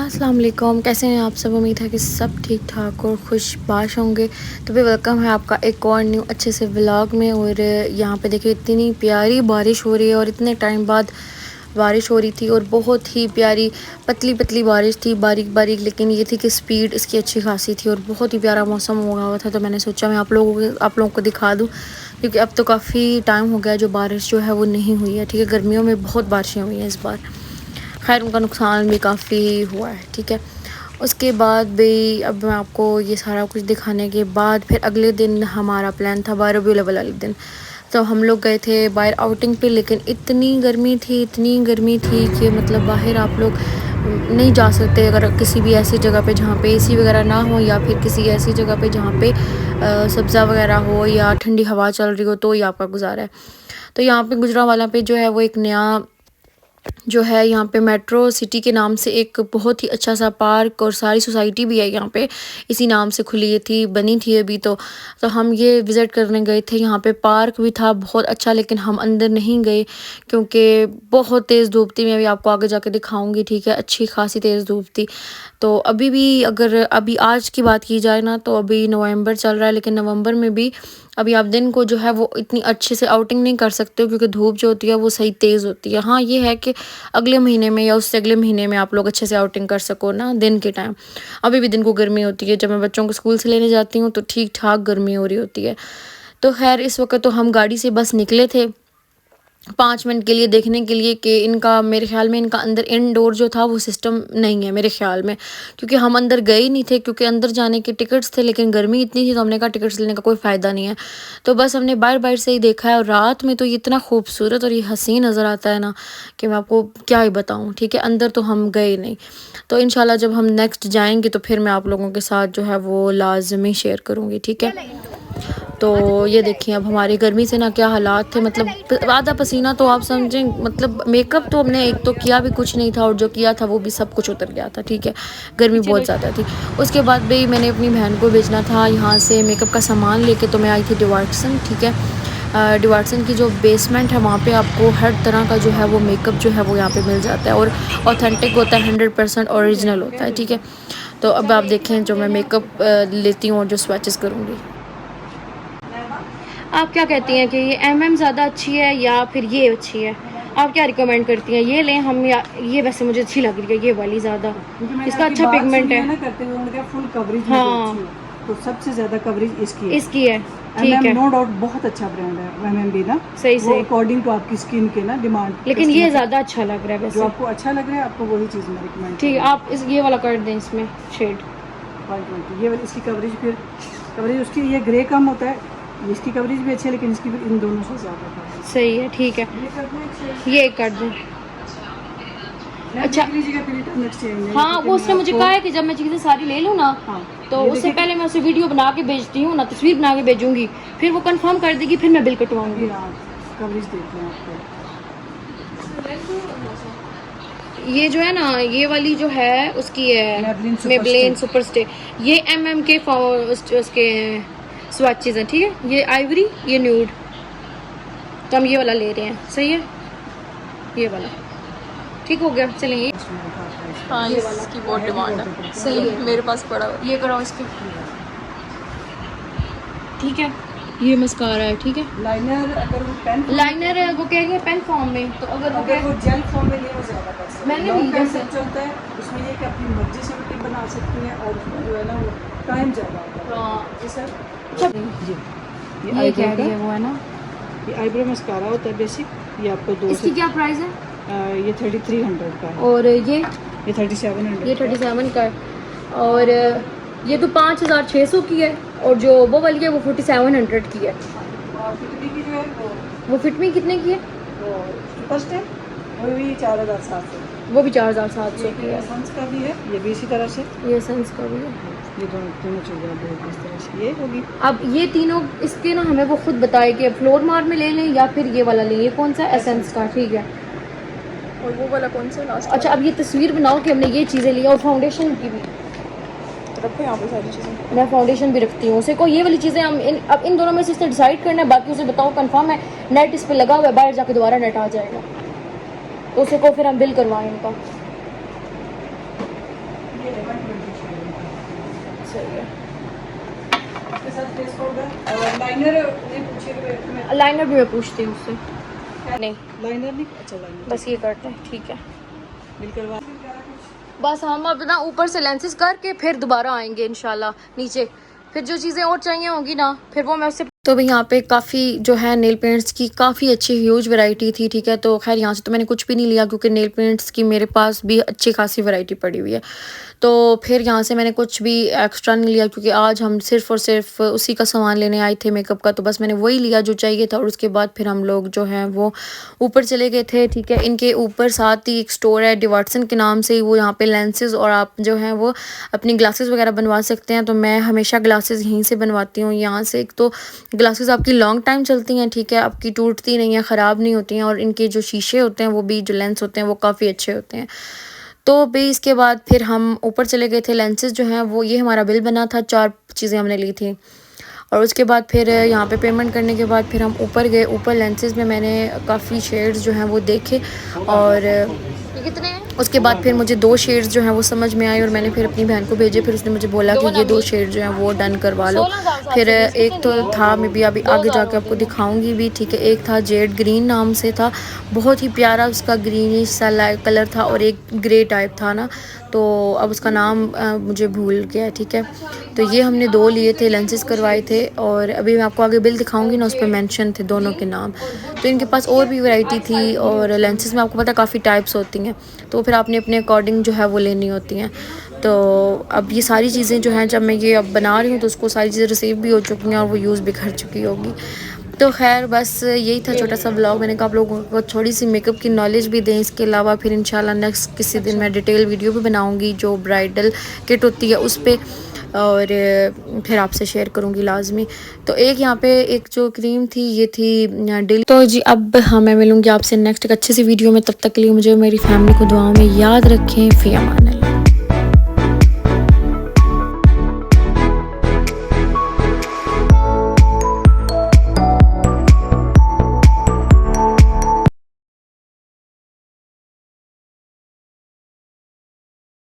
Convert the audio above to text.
अस्सलाम वालेकुम, कैसे हैं आप सब। उम्मीद है कि सब ठीक ठाक और खुशबाश होंगे। तो भी वेलकम है आपका एक और न्यू अच्छे से व्लॉग में। और यहाँ पे देखिए इतनी प्यारी बारिश हो रही है और इतने टाइम बाद बारिश हो रही थी और बहुत ही प्यारी पतली पतली बारिश थी, बारीक बारीक, लेकिन ये थी कि स्पीड इसकी अच्छी खासी थी और बहुत ही प्यारा मौसम हुआ था। तो मैंने सोचा मैं आप लोगों को दिखा दूँ, क्योंकि अब तो काफ़ी टाइम हो गया जो बारिश जो है वो नहीं हुई है। ठीक है, गर्मियों में बहुत बारिशें हुई हैं इस बार, खैर उनका नुकसान भी काफ़ी हुआ है। ठीक है, उसके बाद भी अब मैं आपको ये सारा कुछ दिखाने के बाद फिर अगले दिन हमारा प्लान था 12 रबीउल अव्वल वाले दिन। तो हम लोग गए थे बाहर आउटिंग पे, लेकिन इतनी गर्मी थी कि मतलब बाहर आप लोग नहीं जा सकते अगर किसी भी ऐसी जगह पे जहाँ पे एसी वगैरह ना हो, या फिर किसी ऐसी जगह पे जहाँ पे सब्ज़ा वगैरह हो या ठंडी हवा चल रही हो, तो ये आपका गुजारा है। तो यहाँ पे गुजरांवाला पे जो है वो एक नया जो है यहाँ पे मेट्रो सिटी के नाम से एक बहुत ही अच्छा सा पार्क और सारी सोसाइटी भी है यहाँ पे, इसी नाम से खुली थी, बनी थी अभी। तो हम ये विज़िट करने गए थे। यहाँ पे पार्क भी था बहुत अच्छा, लेकिन हम अंदर नहीं गए क्योंकि बहुत तेज़ धूप थी। मैं भी आपको आगे जाके दिखाऊंगी। ठीक है, अच्छी खासी तेज़ धूप थी। तो अभी भी अगर अभी आज की बात की जाए ना, तो अभी नवंबर चल रहा है, लेकिन नवंबर में भी अभी आप दिन को जो है वो इतनी अच्छे से आउटिंग नहीं कर सकते हो, क्योंकि धूप जो होती है वो सही तेज़ होती है। हाँ, ये है कि अगले महीने में या उससे अगले महीने में आप लोग अच्छे से आउटिंग कर सको ना दिन के टाइम। अभी भी दिन को गर्मी होती है, जब मैं बच्चों को स्कूल से लेने जाती हूँ तो ठीक ठाक गर्मी हो रही होती है। तो खैर इस वक्त तो हम गाड़ी से बस निकले थे 5 मिनट के लिए, देखने के लिए कि इनका, मेरे ख्याल में इनका अंदर इनडोर जो था वो सिस्टम नहीं है मेरे ख्याल में, क्योंकि हम अंदर गए ही नहीं थे, क्योंकि अंदर जाने के टिकट्स थे लेकिन गर्मी इतनी थी तो हमने कहा टिकट्स लेने का कोई फ़ायदा नहीं है। तो बस हमने बाहर बाहर से ही देखा है, और रात में तो ये इतना खूबसूरत और ये हसीन नज़र आता है ना कि मैं आपको क्या ही बताऊँ। ठीक है, अंदर तो हम गए नहीं। तो इंशाल्लाह जब हम नेक्स्ट जाएंगे तो फिर मैं आप लोगों के साथ जो है वो लाजमी शेयर करूँगी। ठीक है, तो ये देखिए अब हमारी गर्मी से ना क्या हालात थे, मतलब आधा पसीना तो आप समझें, मतलब मेकअप तो हमने एक तो किया भी कुछ नहीं था, और जो किया था वो भी सब कुछ उतर गया था। ठीक है, गर्मी बहुत ज़्यादा थी। उसके बाद भी मैंने अपनी बहन को भेजना था यहाँ से मेकअप का सामान लेके, तो मैं आई थी डिवाटसन। ठीक है, डिवाटसन की जो बेसमेंट है वहाँ पे आपको हर तरह का जो है वो मेकअप जो है वो यहाँ पे मिल जाता है, और ऑथेंटिक होता है, 100% ओरिजिनल होता है। ठीक है, तो अब आप देखें जो मैं मेकअप लेती हूँ और जो स्वैचेस करूँगी। आप क्या कहती हैं कि ये MM ज़्यादा अच्छी है या फिर ये अच्छी है? आप क्या रिकमेंड करती हैं, ये लें हम या ये? वैसे मुझे अच्छी लग रही है ये वाली ज़्यादा, इसका अच्छा पिगमेंट है ना, करते हुए उन्होंने कहा फुल कवरेज में अच्छी है, तो सबसे ज़्यादा कवरेज इसकी है। ठीक है, नो डाउट बहुत अच्छा ब्रांड है MM भी ना, सही अकॉर्डिंग टू आपकी स्किन के ना डिमांड, लेकिन ये ज़्यादा अच्छा लग रहा है। वैसे जो आपको अच्छा लग रहा है आपको वही चीज़ मैं रिकमेंड। ठीक है, आप इस ये वाला कर दें, इसमें शेड 520, ये वाली इसकी कवरेज, फिर कवरेज उसकी ये ग्रे कम होता है, इसकी कवरेज भी अच्छी है लेकिन इसकी भी इन दोनों से ज़्यादा है। सही है, ठीक है, ये कर दें। अच्छा, हाँ वो उसने मुझे कहा है कि जब मैं चीज़ें सारी ले लूँ ना, हाँ, तो उससे पहले मैं उसे वीडियो बना के भेजती हूँ ना, तस्वीर बना के भेजूँगी, फिर वो कंफर्म कर देगी, फिर मैं बिल कटवाऊँगी। कवरेज देख लें आपको, ये जो है ना ये वाली जो है उसकी है मेबेलिन सुपर स्टे, ये MM के उसके स्वैचेस हैं। ठीक है, ये आइवरी, ये न्यूड, तो हम ये वाला ले रहे हैं। सही है, ये वाला ठीक हो गया। चलिए, हाँ ये इसकी बहुत डिमांड है। सही है, मेरे पास पड़ा हुआ, ये कराओ इसके। ठीक है, ये मस्कारा है। ठीक है, लाइनर, अगर वो पेन लाइनर है वो कह रही है पेन फॉर्म में, तो अगर वो जेल फॉर्म में नहीं हो ज़्यादा पैसा मैंने नहीं जैसे चलता है उसमें, ये कि अपनी मर्जी से भी बना सकती हैं, और उसमें जो है ना वो टाइम ज़्यादा होता है। हाँ जी सर, ये कह रही है वो है ना, ये आईब्रो मस्कारा होता है बेसिक, ये आपको दो। इसकी क्या प्राइस है? ये 3300 का है, और ये 3700, ये 37 का है, और ये तो 5600 की है, और जो वो वाली है वो 4700 की है। फिटमी की जो है वो फिटमी कितने की है? फर्स्ट है वो भी 4700, वो भी 4700 की है। सन्स का भी है, ये भी इसी तरह से, ये सन्स का भी है, ये दोनों चीज़ें इस तरह से ये होगी। अब ये तीनों इसके ना हमें वो खुद बताए कि फ्लोर मार में ले लें या फिर ये वाला लें। ये कौन सा? एसेंस का। ठीक है, और वो वाला कौन सा लास्ट? अच्छा, अब ये तस्वीर बनाओ कि हमने ये चीज़ें ली, और फाउंडेशन की भी रखो यहाँ पे सारी चीज़ें। मैं फाउंडेशन भी रखती हूँ। उसे को ये वाली चीज़ें हम अब इन दोनों में से इसने डिसाइड करना है, बाकी उसे बताओ कंफर्म है, नेट इस पर लगा हुआ है, बाहर जाके दोबारा नेट आ जाएगा, तो उसे को फिर हम बिल करवाएं इनका। लाइनर भी मैं पूछती हूँ उससे। नहीं लाइनर नहीं, अच्छा लाइनर बस ये करते हैं, ठीक है। बिल करवा। बस हम अब ना ऊपर से लेंसेज करके फिर दोबारा आएंगे इंशाल्लाह नीचे, फिर जो चीज़ें और चाहिए होंगी ना फिर वो मैं उससे। तो भाई यहाँ पे काफ़ी जो है नेल पेंट्स की काफ़ी अच्छी ह्यूज वैरायटी थी, ठीक है। तो खैर यहाँ से तो मैंने कुछ भी नहीं लिया क्योंकि नेल पेंट्स की मेरे पास भी अच्छी खासी वैरायटी पड़ी हुई है। तो फिर यहाँ से मैंने कुछ भी एक्स्ट्रा नहीं लिया क्योंकि आज हम सिर्फ़ और सिर्फ उसी का सामान लेने आए थे मेकअप का, तो बस मैंने वही लिया जो चाहिए था। और उसके बाद फिर हम लोग जो हैं वो ऊपर चले गए थे, ठीक है। इनके ऊपर साथ ही एक स्टोर है डिवाटसन के नाम से, वो यहाँ पे लेंसेज और आप जो हैं वो अपनी ग्लासेस वगैरह बनवा सकते हैं। तो मैं हमेशा ग्लासेस यहीं से बनवाती हूँ। यहाँ से एक तो ग्लासेस आपकी लॉन्ग टाइम चलती हैं, ठीक है, आपकी टूटती नहीं है, ख़राब नहीं होती हैं, और इनके जो शीशे होते हैं वो भी जो लेंस होते हैं वो काफ़ी अच्छे होते हैं। तो भी इसके बाद फिर हम ऊपर चले गए थे। लेंसेज जो हैं वो ये हमारा बिल बना था, 4 चीज़ें हमने ली थी। और उसके बाद फिर यहाँ पे पेमेंट करने के बाद फिर हम ऊपर गए। ऊपर लेंसेज में मैंने काफ़ी शेड्स जो हैं वो देखे, और कितने हैं। उसके बाद फिर मुझे 2 शेड्स जो हैं वो समझ में आए और मैंने फिर अपनी बहन को भेजे। फिर उसने मुझे बोला कि ये 2 शेड जो हैं वो डन करवा लो। फिर एक तो था, मैं भी अभी आगे जाके आपको दिखाऊंगी भी, ठीक है। एक था जेड ग्रीन नाम से था, बहुत ही प्यारा उसका ग्रीनिश सा लाइट कलर था, और एक ग्रे टाइप था ना, तो अब उसका नाम मुझे भूल गया, ठीक है। तो ये हमने 2 लिए थे, लेंसेज करवाए थे, और अभी मैं आपको आगे बिल दिखाऊंगी ना, उस पर मेंशन थे दोनों के नाम। तो इनके पास और भी वैरायटी थी, और लेंसेज में आपको पता है काफ़ी टाइप्स होती हैं, तो फिर आपने अपने अकॉर्डिंग जो है वो लेनी होती हैं। तो अब ये सारी चीज़ें जो हैं जब मैं ये अब बना रही हूँ तो उसको सारी चीज़ें रिसीव भी हो चुकी हैं और वो यूज़ भी कर चुकी होगी। तो खैर बस यही था छोटा सा व्लॉग। मैंने कहा आप लोगों को थोड़ी सी मेकअप की नॉलेज भी दें। इसके अलावा फिर इंशाल्लाह नेक्स्ट किसी दिन मैं डिटेल वीडियो भी बनाऊंगी जो ब्राइडल किट होती है उस पर, और फिर आपसे शेयर करूंगी लाजमी। तो एक यहाँ पे एक जो क्रीम थी ये थी डेली। तो जी अब हाँ मैं मिलूंगी आपसे नेक्स्ट एक अच्छी सी वीडियो में। तब तक के लिए मुझे मेरी फैमिली को दुआओं में याद रखें। फ़ी अमान अल्लाह।